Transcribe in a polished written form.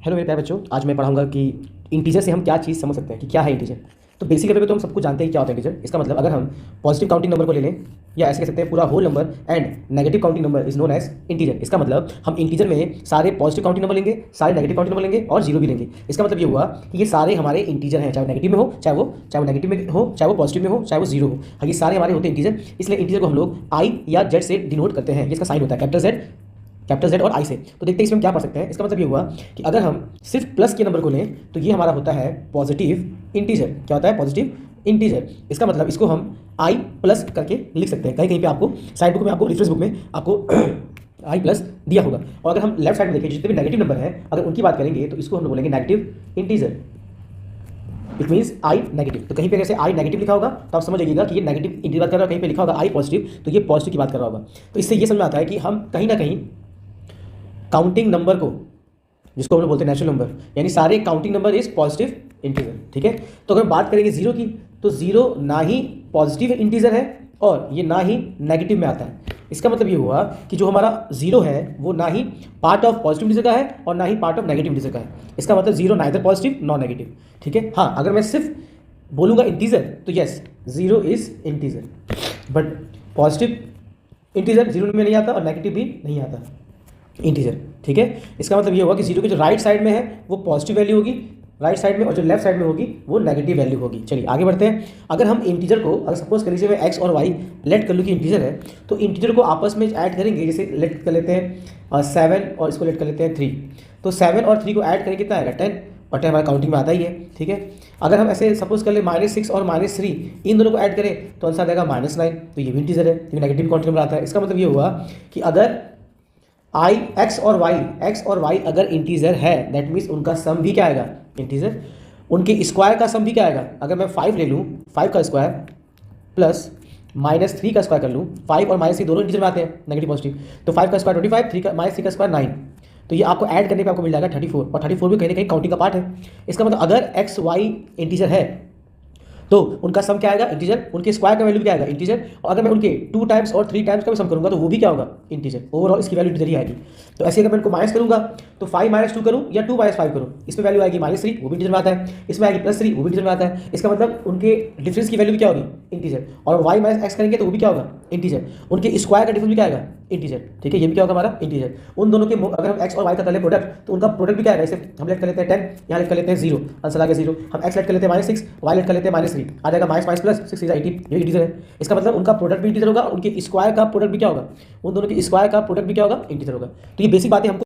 Hello मेरे प्यारे बच्चों, आज मैं पढ़ाऊंगा कि इंटीजर से हम क्या चीज़ समझ सकते हैं कि क्या है इंटीजर। तो बेसिक लेवल पे तो हम सबको जानते हैं क्या होता है इंटीजर। इसका मतलब अगर हम पॉजिटिव काउंटिंग नंबर को ले लें या ऐसे कह सकते हैं पूरा whole number and negative counting number is known as integer. इसका मतलब हम इंटीजर में सारे पॉजिटिव काउंटिंग नंबर लेंगे, सारे नेगेटिव काउंटिंग नंबर लेंगे और जीरो भी लेंगे। इसका मतलब ये हुआ कि ये सारे हमारे इंटीजर हैं, चाहे नेगेटिव में हो, चाहे वो नेगेटिव में हो, चाहे वो पॉजिटिव में हो, चाहे वो जीरो हो। हाँ, ये सारे हमारे होते हैं इंटीजर। इसलिए इंटीजर को हम लोग आई या जेड से डिनोट करते हैं। इसका साइन होता है कैपिटल जेड और आई से। तो देखते हैं इसमें हम क्या पढ़ सकते हैं। इसका मतलब ये हुआ कि अगर हम सिर्फ प्लस के नंबर को लें तो ये हमारा होता है पॉजिटिव इंटीजर। क्या होता है? Positive integer. इसका मतलब इसको हम आई प्लस करके लिख सकते हैं। कहीं कहीं पे आपको साइड बुक में, आपको रेफरेंस बुक में आपको आई प्लस दिया होगा। और अगर हम लेफ्ट साइड में देखें, जितने भी नेगेटिव नंबर है अगर उनकी बात करेंगे तो इसको हम बोलेंगे negative integer. It means I negative. तो कहीं पे जैसे आई नेगेटिव लिखा होगा तो आप समझ जाइएगा कि ये नेगेटिव इंटीजर बात कर रहा है। कहीं पे लिखा होगा आई पॉजिटिव तो ये पॉजिटिव की बात कर रहा होगा। तो इससे ये समझ में आता है कि हम कहीं ना कहीं काउंटिंग नंबर को, जिसको हम लोग बोलते हैं नेचुरल नंबर, यानी सारे counting number is positive integer. ठीक है। तो अगर हम बात करेंगे जीरो की, तो जीरो ना ही पॉजिटिव इंटीजर है और ये ना ही नेगेटिव में आता है। इसका मतलब ये हुआ कि जो हमारा जीरो है वो ना ही पार्ट ऑफ पॉजिटिव इंटीजर का है और ना ही पार्ट ऑफ नेगेटिव इंटीजर का है। इसका मतलब zero neither positive non negative. ठीक है। हाँ, अगर मैं सिर्फ बोलूँगा इंटीजर तो yes, zero is integer, but positive integer zero में नहीं आता और नेगेटिव भी नहीं आता इंटीजर। ठीक है। इसका मतलब ये होगा कि जीरो की जो राइट साइड में है वो पॉजिटिव वैल्यू होगी राइट साइड में, और जो लेफ्ट साइड में होगी वो नेगेटिव वैल्यू होगी। चलिए आगे बढ़ते हैं। अगर हम इंटीजर को, अगर सपोज कर लीजिए मैं एक्स और वाई लेट कर लूँ कि इंटीजर है, तो इंटीजर को आपस में ऐड करेंगे। जैसे लेट कर लेते हैं 7 और इसको लेट कर लेते हैं 3। तो 7 और 3 को ऐड करेंगे कितना आएगा? 10। और 10 हमारा काउंटिंग में आता ही है। ठीक है। अगर हम ऐसे सपोज कर ले -6 और -3, इन दोनों को ऐड करें तो आंसर आएगा -9। तो ये भी इंटीजर है, ये नेगेटिव काउंटिंग में आता है। इसका मतलब ये हुआ कि अगर आई एक्स और वाई अगर इंटीजर है, दैट मीन्स उनका सम भी क्या आएगा? इंटीजर। उनके स्क्वायर का सम भी क्या आएगा? अगर मैं 5 ले लूँ, 5 का स्क्वायर प्लस -3 का स्क्वायर कर लूँ, 5 और -3 दोनों इंटीजर में आते हैं, नेगेटिव पॉजिटिव। तो 5 का स्क्वायर 25, -3 का स्क्वायर 9। तो ये आपको ऐड करने पे आपको मिल जाएगा 34, और 34 भी कहीं ना कहीं काउंटिंग का पार्ट है। इसका मतलब अगर एक्स वाई इंटीजर है तो उनका सम क्या आएगा? इंटीजर। उनके स्क्वायर का वैल्यू भी क्या आएगा? इंटीजर। और अगर मैं उनके 2 टाइम्स और 3 टाइम्स का भी सम करूंगा तो वो भी क्या होगा? इंटीजर। ओवरऑल इसकी वैल्यू इंटीजर ही आएगी। तो ऐसे अगर मैं इनको माइनस करूंगा तो 5 - 2 करूं या 2 - 5 करूं, इसमें वैल्यू आएगी -3, वो भी इंटीजर में आता है। इसमें आएगी +3, वो भी इंटीजर में आता है। इसका मतलब उनके डिफरेंस की वैल्यू भी क्या होगी? इंटीजर। और y - x करेंगे तो वो भी क्या होगा? इंटीजर। उनके स्क्वायर का डिफरेंस भी क्या आएगा? इंटीजर। ठीक है। ये भी क्या होगा? हमारा इंटीजर। उन दोनों के अगर हम x और y का कर ले प्रोडक्ट तो उनका प्रोडक्ट भी क्या आएगा? इसे हम लेट कर लेते हैं 10, यहाँ लेट कर लेते हैं 0, आंसर आ गया 0। हम x लेट कर लेते हैं -6, y लेट कर लेते हैं -3, आ जाएगा -5 + 6 = 18। ये इंटीजर है। इसका मतलब उनका प्रोडक्ट भी इंटीजर होगा, उनके स्क्वायर का प्रोडक्ट भी क्या होगा? उन दोनों के स्क्वायर का प्रोडक्ट भी क्या होगा? इंटीजर होगा। तो ये बेसिक बातें हमको